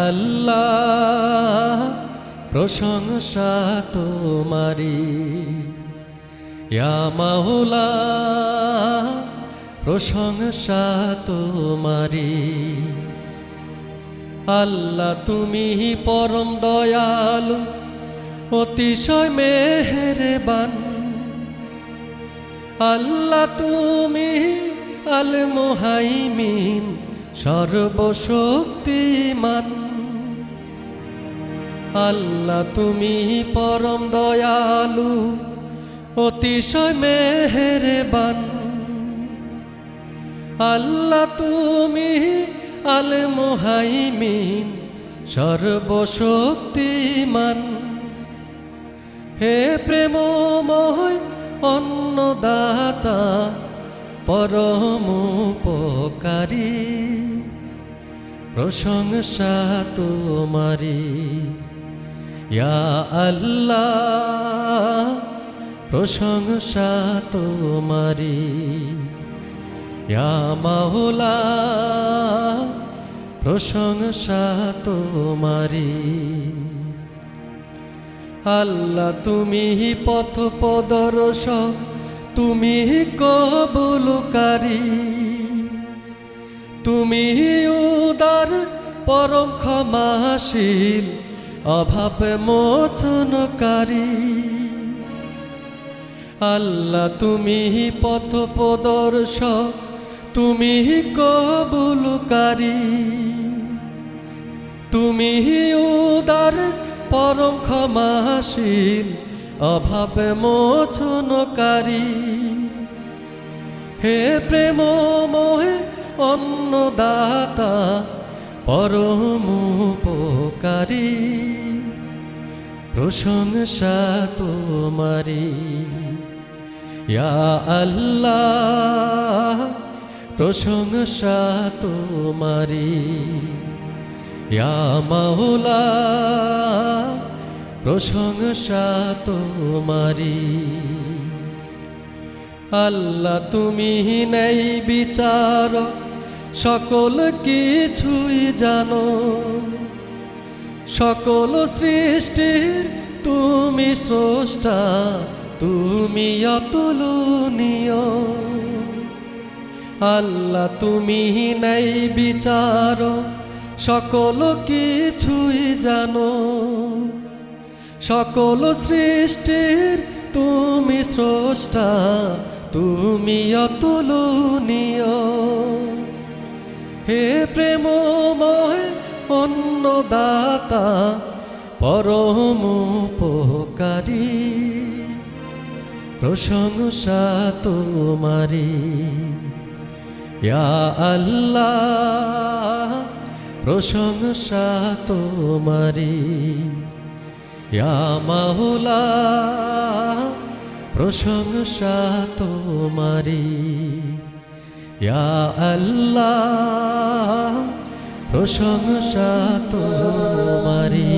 আল্লাহ প্রশংসা তোমারি, ইয়া মাওলা প্রশংসা তোমারি। আল্লাহ তুমি পরম দয়ালু, অতিশয় মেহেরবান। আল্লাহ তুমি আল মুহাইমিন, সর্বশক্তিমান। আল্লাহ তুমি পরম দয়ালু, অতিশয় মেহেরবান। আল্লাহ তুমি আল মুহাইমিন, সর্বশক্তিমান। হে প্রেমময় অন্নদাতা, পরম উপকারী, প্রশংসা তোমারি, ইয়া আল্লাহ প্রশংসা তোমারি, ইয়া মাওলা প্রশংসা তোমারি। আল্লাহ তুমি পথ প্রদর্শক, তুমি কবুলকারী, তুমি উদার পরম ক্ষমাশীল, অভাব মোচনকারী। আল্লাহ তুমি পথ প্রদর্শক, তুমি কবুলকারী, তুমি উদার পরম ক্ষমাশীল, অভাব মোচনকারী। হে প্রেমময় অন্নদাতা, পরম উপকারী, প্রশংসা তোমারি, ইয়া আল্লাহ প্রশংসা তোমারি, ইয়া মাওলা প্রশংসা তোমারি। আল্লাহ তুমি নেই বিচার, সকল কিছুই জানো। সকল সৃষ্টির তুমি স্রষ্টা, তুমি অতুলনীয়। আল্লাহ তুমি নেই বিচার, সকল কিছুই জানো। সকল সৃষ্টির তুমি স্রষ্টা, তুমি অতুলনীয়। হে প্রেমময় অন্নদাতা, পরম উপকারী, প্রশংসা তোমারি, ইয়া আল্লাহ প্রশংসা তোমারি, ইয়া মাওলা প্রশংসা তোমারি, ইয়া আল্লাহ প্রশংসা তোমারি।